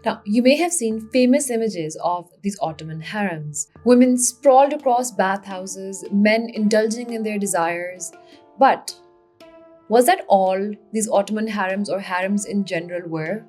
Now, you may have seen famous images of these Ottoman harems. Women sprawled across bathhouses, men indulging in their desires. But was that all these Ottoman harems or harems in general were?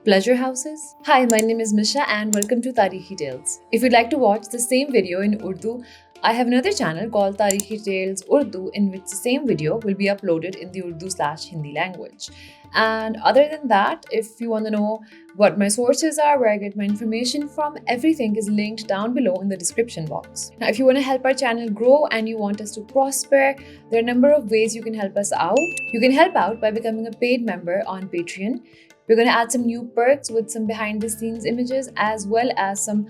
Pleasure houses? Hi, my name is Misha and welcome to Tarihi Tales. If you'd like to watch the same video in Urdu, I have another channel called Tarihi Tales Urdu in which the same video will be uploaded in the Urdu/Hindi language. And other than that, if you want to know what my sources are, where I get my information from, everything is linked down below in the description box. Now, if you want to help our channel grow and you want us to prosper, there are a number of ways you can help us out. You can help out by becoming a paid member on Patreon. We're going to add some new perks with some behind the scenes images as well as some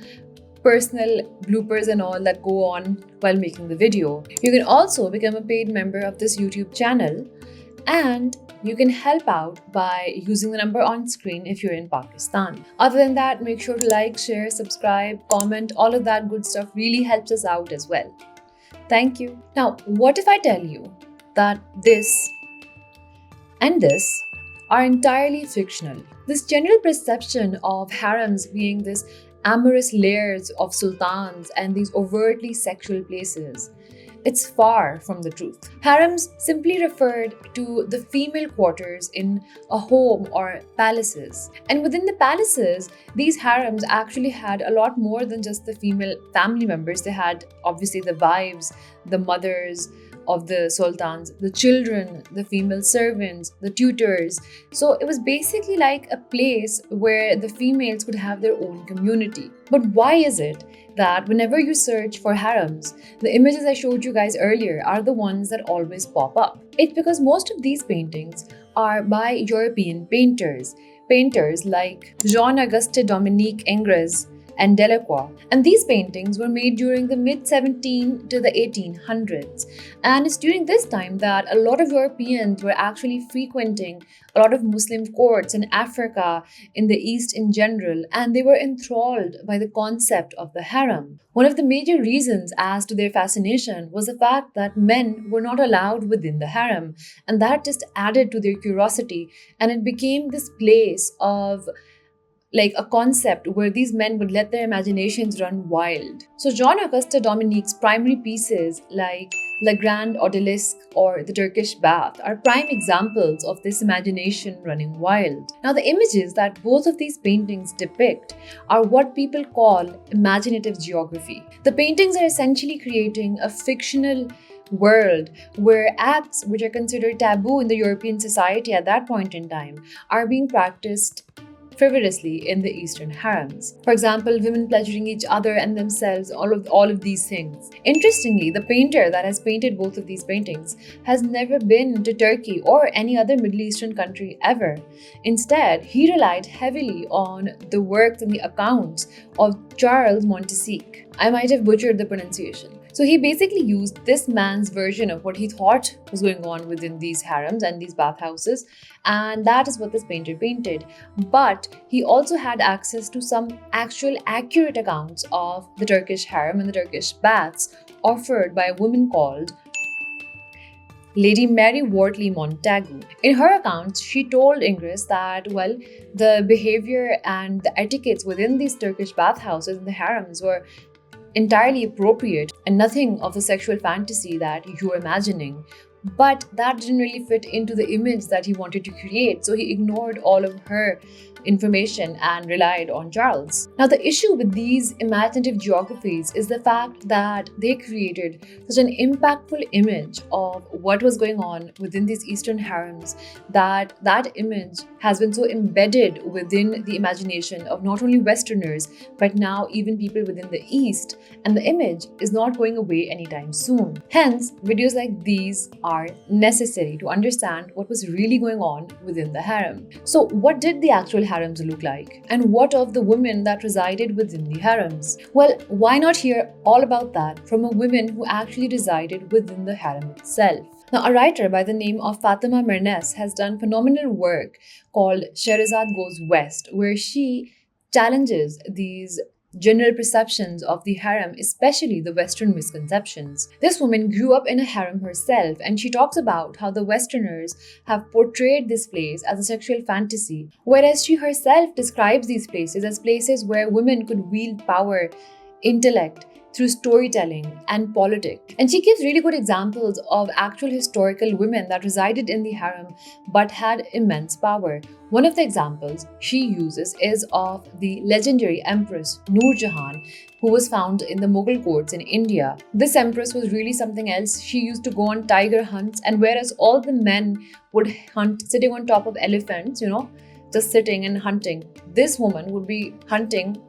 personal bloopers and all that go on while making the video. You can also become a paid member of this YouTube channel, and you can help out by using the number on screen if you're in Pakistan. Other than that, make sure to like, share, subscribe, comment, all of that good stuff really helps us out as well. Thank you. Now, what if I tell you that this and this are entirely fictional? This general perception of harems being this amorous layers of sultans and these overtly sexual places, it's far from the truth. Harems simply referred to the female quarters in a home or palaces. And within the palaces, these harems actually had a lot more than just the female family members. They had obviously the wives, the mothers of the sultans, the children, the female servants, the tutors. So it was basically like a place where the females could have their own community. But why is it that whenever you search for harems, the images I showed you guys earlier are the ones that always pop up? It's because most of these paintings are by European painters. Painters like Jean-Auguste Dominique Ingres and Delacroix. And these paintings were made during the mid-17 to the 1800s. And it's during this time that a lot of Europeans were actually frequenting a lot of Muslim courts in Africa, in the East in general, and they were enthralled by the concept of the harem. One of the major reasons as to their fascination was the fact that men were not allowed within the harem, and that just added to their curiosity, and it became this place of like a concept where these men would let their imaginations run wild. So Jean-Auguste Dominique's primary pieces like La Grande Odalisque or the Turkish Bath are prime examples of this imagination running wild. Now, the images that both of these paintings depict are what people call imaginative geography. The paintings are essentially creating a fictional world where acts which are considered taboo in the European society at that point in time are being practiced frivolously in the Eastern harems. For example, women pleasuring each other and themselves, all of these things. Interestingly, the painter that has painted both of these paintings has never been to Turkey or any other Middle Eastern country ever. Instead, he relied heavily on the works and the accounts of Charles Montesquieu. I might have butchered the pronunciation. So he basically used this man's version of what he thought was going on within these harems and these bathhouses, and that is what this painter painted. But he also had access to some actual accurate accounts of the Turkish harem and the Turkish baths offered by a woman called Lady Mary Wortley Montagu. In her accounts, she told Ingres that, well, the behavior and the etiquettes within these Turkish bathhouses and the harems were entirely appropriate and nothing of the sexual fantasy that you were imagining. But that didn't really fit into the image that he wanted to create, so he ignored all of her information and relied on Charles. Now, the issue with these imaginative geographies is the fact that they created such an impactful image of what was going on within these Eastern harems that that image has been so embedded within the imagination of not only Westerners, but now even people within the East, and the image is not going away anytime soon. Hence, videos like these are necessary to understand what was really going on within the harem. So, what did the actual harems look like? And what of the women that resided within the harems? Well, why not hear all about that from a woman who actually resided within the harem itself? Now, a writer by the name of Fatema Mernissi has done phenomenal work called Scheherazade Goes West, where she challenges these general perceptions of the harem, especially the Western misconceptions. This woman grew up in a harem herself, and she talks about how the Westerners have portrayed this place as a sexual fantasy, whereas she herself describes these places as places where women could wield power, intellect, through storytelling and politics. And she gives really good examples of actual historical women that resided in the harem but had immense power. One of the examples she uses is of the legendary Empress Noor Jahan, who was found in the Mughal courts in India. This empress was really something else. She used to go on tiger hunts, and whereas all the men would hunt sitting on top of elephants, just sitting and hunting, this woman would be hunting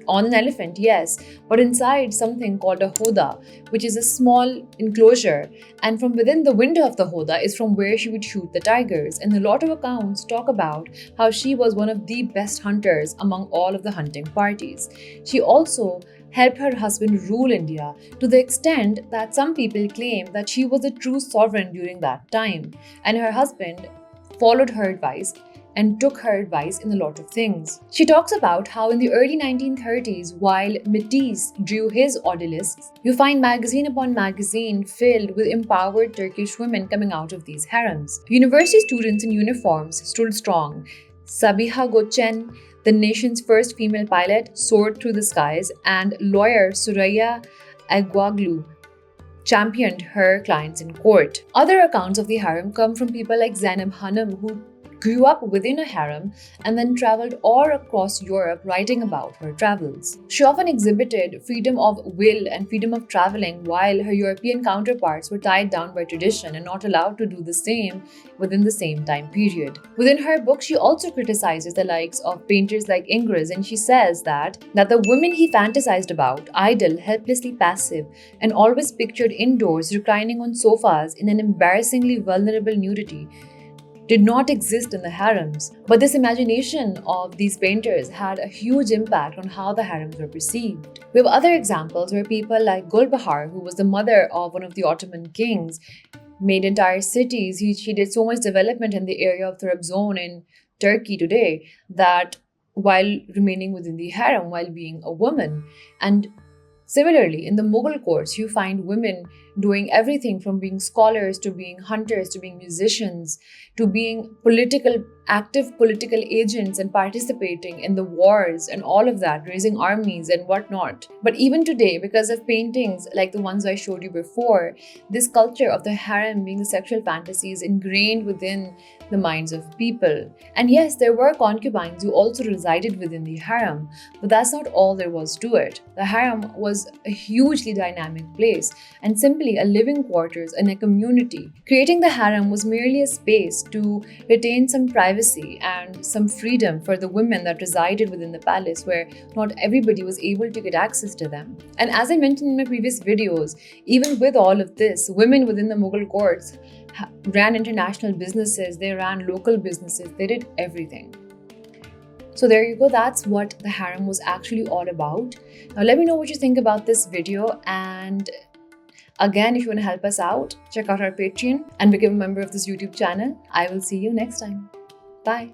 on an elephant, yes, but inside something called a hoda, which is a small enclosure, and from within the window of the hoda is from where she would shoot the tigers. And a lot of accounts talk about how she was one of the best hunters among all of the hunting parties. She also helped her husband rule India to the extent that some people claim that she was a true sovereign during that time, and her husband followed her advice and took her advice in a lot of things. She talks about how in the early 1930s, while Matisse drew his obelisks, you find magazine upon magazine filled with empowered Turkish women coming out of these harems. University students in uniforms stood strong. Sabiha Gökçen, the nation's first female pilot, soared through the skies, and lawyer Suraya Agwaglu championed her clients in court. Other accounts of the harem come from people like Zainab Hanum, who grew up within a harem and then traveled all across Europe writing about her travels. She often exhibited freedom of will and freedom of traveling, while her European counterparts were tied down by tradition and not allowed to do the same within the same time period. Within her book, she also criticizes the likes of painters like Ingres, and she says that the women he fantasized about, idle, helplessly passive, and always pictured indoors reclining on sofas in an embarrassingly vulnerable nudity, did not exist in the harems. But this imagination of these painters had a huge impact on how the harems were perceived. We have other examples where people like Gulbahar, who was the mother of one of the Ottoman kings, made entire cities. She did so much development in the area of Trabzon in Turkey today, that while remaining within the harem, while being a woman. And similarly, in the Mughal courts, you find women doing everything from being scholars to being hunters to being musicians to being active political agents and participating in the wars and all of that, raising armies and whatnot. But even today, because of paintings like the ones I showed you before, this culture of the harem being a sexual fantasy is ingrained within the minds of people. And yes, there were concubines who also resided within the harem, but that's not all there was to it. The harem was a hugely dynamic place and simply a living quarters in a community. Creating the harem was merely a space to retain some privacy and some freedom for the women that resided within the palace, where not everybody was able to get access to them. And as I mentioned in my previous videos, even with all of this, women within the Mughal courts ran international businesses, they ran local businesses, they did everything. So there you go, that's what the harem was actually all about. Now let me know what you think about this video, and again, if you want to help us out, check out our Patreon and become a member of this YouTube channel. I will see you next time. Bye.